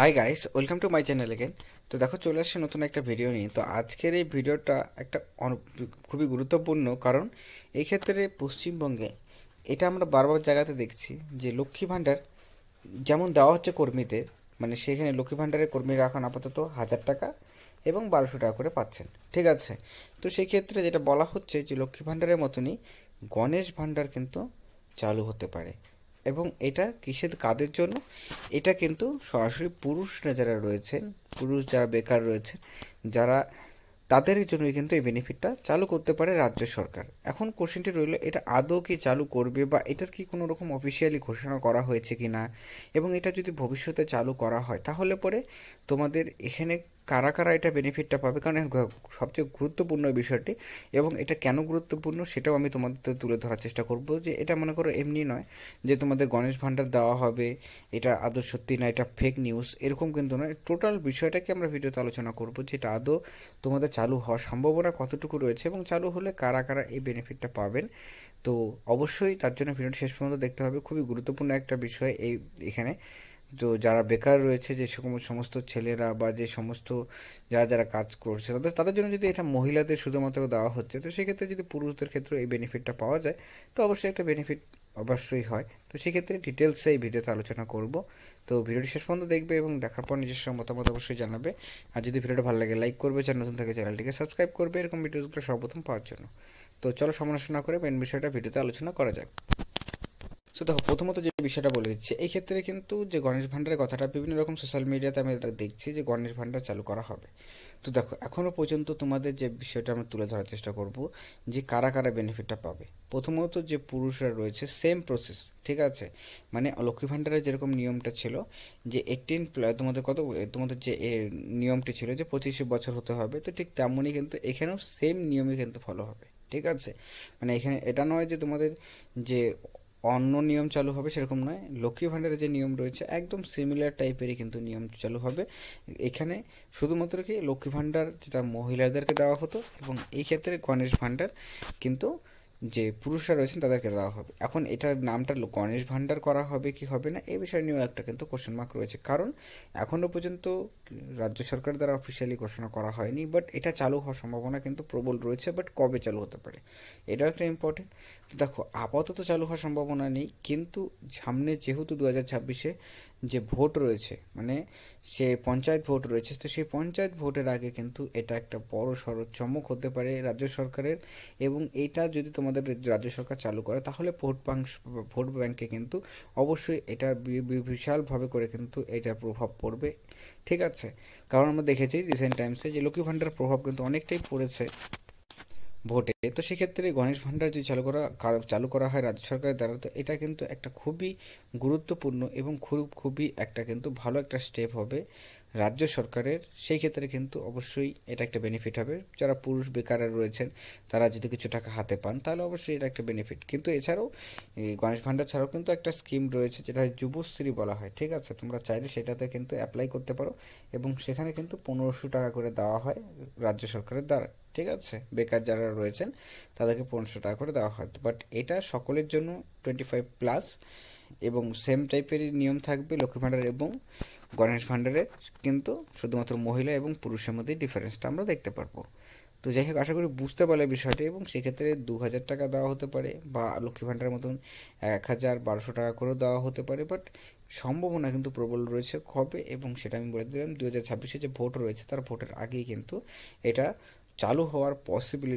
Hi guys, welcome to my channel again. তো দেখো, চলে আসছে নতুন একটা ভিডিও নিয়ে। তো আজকের এই ভিডিওটা একটা খুবই গুরুত্বপূর্ণ, কারণ এই ক্ষেত্রে পশ্চিমবঙ্গে এটা আমরা বারবার জায়গাতে দেখছি যে লক্ষ্মী ভাণ্ডার যেমন দেওয়া হচ্ছে কর্মীদের, মানে সেখানে লক্ষ্মী ভাণ্ডারের কর্মীরা এখন আপাতত 1000 টাকা এবং 1200 টাকা করে পাচ্ছেন। ঠিক আছে, তো সেই ক্ষেত্রে যেটা বলা হচ্ছে যে লক্ষ্মী ভাণ্ডারের মতনই গণেশ ভাণ্ডার কিন্তু চালু হতে পারে। এবং এটা কিসের কাদের জন্য? এটা কিন্তু সরাসরি পুরুষরা যারা রয়েছেন, পুরুষ যারা বেকার রয়েছেন, যারা তাদের জন্যই কিন্তু এই বেনিফিটটা চালু করতে পারে রাজ্য সরকার। এখন কোশ্চেনটি রইল, এটা আদৌ কি চালু করবে বা এটার কি কোনো রকম অফিসিয়ালি ঘোষণা করা হয়েছে কি না, এবং এটা যদি ভবিষ্যতে চালু করা হয় তাহলে পরে তোমাদের এখানে কারা কারা এটা বেনিফিটটা পাবে। কারণ সবচেয়ে গুরুত্বপূর্ণ এই বিষয়টি, এবং এটা কেন গুরুত্বপূর্ণ সেটাও আমি তোমাদের তুলে ধরার চেষ্টা করব। যে এটা মনে করো এমনি নয় যে তোমাদের গণেশ ভাণ্ডার দেওয়া হবে, এটা আদৌ সত্যি না, এটা ফেক নিউজ, এরকম কিন্তু নয়। টোটাল বিষয়টাকে আমরা ভিডিওতে আলোচনা করব যে এটা আদৌ তোমাদের চালু হওয়ার সম্ভাবনা কতটুকু রয়েছে, এবং চালু হলে কারা কারা এই বেনিফিটটা পাবেন। তো অবশ্যই তার জন্য ভিডিওটি শেষ পর্যন্ত দেখতে হবে। খুবই গুরুত্বপূর্ণ একটা বিষয় এখানে। তো যারা বেকার রয়েছে, যে সমস্ত ছেলেরা বা যে সমস্ত যারা যারা কাজ করছে, তাদের তাদের জন্য যদি এটা মহিলাদের শুধুমাত্র দেওয়া হচ্ছে, তো সেক্ষেত্রে যদি পুরুষদের ক্ষেত্রে এই বেনিফিটটা পাওয়া যায় তো অবশ্যই একটা বেনিফিট অবশ্যই হয়। তো সেক্ষেত্রে ডিটেলসে এই ভিডিওতে আলোচনা করব। তো ভিডিওটি শেষ পর্যন্ত দেখবে এবং দেখার পর নিজস্ব মতামত অবশ্যই জানাবে। আর যদি ভিডিওটা ভালো লাগে লাইক করবে, চ্যানেল নতুন থাকে চ্যানেলটিকে সাবস্ক্রাইব করবে এরকম ভিডিওগুলো সর্বপ্রথম পাওয়ার জন্য। তো চলো সমালোচনা করে মেন বিষয়টা ভিডিওতে আলোচনা করা যাক। সো দেখো, প্রথমত যে বিষয়টা বলে দিচ্ছি, এই ক্ষেত্রে কিন্তু যে গণেশ ভাণ্ডারের কথাটা বিভিন্ন রকম সোশ্যাল মিডিয়াতে আমি এটা দেখছি যে গণেশ ভাণ্ডার চালু করা হবে। তো দেখো, এখনও পর্যন্ত তোমাদের যে বিষয়টা আমরা তুলে ধরার চেষ্টা করব যে কারা কারা বেনিফিটটা পাবে। প্রথমত যে পুরুষরা রয়েছে, সেম প্রসেস, ঠিক আছে। মানে লক্ষ্মী ভাণ্ডারের যেরকম নিয়মটা ছিল যে 18+, তোমাদের তোমাদের যে নিয়মটি ছিল যে 25 বছর হতে হবে, তো ঠিক তেমনই কিন্তু এখানেও সেম নিয়মই কিন্তু ফলো হবে। ঠিক আছে, মানে এখানে এটা নয় যে তোমাদের যে অন্য নিয়ম চালু হবে সেরকম নয়। লক্ষ্মী ভাণ্ডারের যে নিয়ম রয়েছে একদম সিমিলার টাইপেরই কিন্তু নিয়ম চালু হবে এখানে। শুধুমাত্র কি লক্ষ্মী ভাণ্ডার যেটা মহিলাদেরকে দেওয়া হতো, এবং এই ক্ষেত্রে গণেশ ভাণ্ডার কিন্তু যে পুরুষরা রয়েছেন তাদেরকে দেওয়া হবে। এখন এটার নামটা গণেশ ভাণ্ডার করা হবে কি হবে না, এই বিষয় নিয়েও একটা কিন্তু কোশ্চেন মার্ক রয়েছে। কারণ এখনও পর্যন্ত রাজ্য সরকার দ্বারা অফিসিয়ালি ঘোষণা করা হয়নি, বাট এটা চালু হওয়ার সম্ভাবনা কিন্তু প্রবল রয়েছে। বাট কবে চালু হতে পারে এটাও একটা ইম্পর্টেন্ট। দেখো, আপাতত চালু হওয়ার সম্ভাবনা নেই, কিন্তু সামনে যেহেতু 2026-এ যে ভোট রয়েছে, মানে সে পঞ্চায়েত ভোট রয়েছে, তো সেই পঞ্চায়েত ভোটের আগে কিন্তু এটা একটা বড় সড়ো চমক হতে পারে রাজ্য সরকারের। এবং এটা যদি তোমাদের রাজ্য সরকার চালু করে তাহলে ভোট ব্যাংকে কিন্তু অবশ্যই এটা বিশালভাবে করে কিন্তু এটার প্রভাব পড়বে। ঠিক আছে, কারণ আমরা দেখেছি রিসেন্ট টাইমসে যে লক্ষ্মী ভাণ্ডার প্রভাব কিন্তু অনেকটাই পড়েছে ভোটে। তো সেক্ষেত্রে গণেশ ভাণ্ডার যদি চালু করা হয় রাজ্য সরকারের দ্বারা, তো এটা কিন্তু একটা খুবই গুরুত্বপূর্ণ এবং খুবই একটা কিন্তু ভালো একটা স্টেপ হবে রাজ্য সরকারের। সেই ক্ষেত্রে কিন্তু অবশ্যই এটা একটা বেনিফিট হবে। যারা পুরুষ বেকাররা রয়েছেন তারা যদি কিছু টাকা হাতে পান তাহলে অবশ্যই এটা একটা বেনিফিট। কিন্তু এছাড়াও এই গণেশ ভাণ্ডার ছাড়াও কিন্তু একটা স্কিম রয়েছে যেটা যুবশ্রী বলা হয়। ঠিক আছে, তোমরা চাইলে সেটাতে কিন্তু অ্যাপ্লাই করতে পারো, এবং সেখানে কিন্তু 1500 টাকা করে দেওয়া হয় রাজ্য সরকারের দ্বারা। ঠিক আছে, বেকার যারা রয়েছেন তাদেরকে 1500 টাকা করে দেওয়া হয়। বাট এটা সকলের জন্য 25+, এবং সেম টাইপেরই নিয়ম থাকবে লক্ষ্মী ভাণ্ডার এবং গণেশ ভাণ্ডারের। কিন্তু শুধুমাত্র মহিলা এবং পুরুষের মধ্যে ডিফারেন্সটা আমরা দেখতে পারবো। তো যাই হোক, আশা করি বুঝতে পারলে বিষয়টি, এবং সেক্ষেত্রে 2000 টাকা দেওয়া হতে পারে বা লক্ষ্মী ভাণ্ডারের মতন 1000-1200 টাকা করেও দেওয়া হতে পারে। বাট সম্ভাবনা কিন্তু প্রবল রয়েছে হবে, এবং সেটা আমি বলে দিলাম 2026-এ যে ভোট রয়েছে তার ভোটের আগেই কিন্তু এটা চালু হওয়ার পসিবিলিটি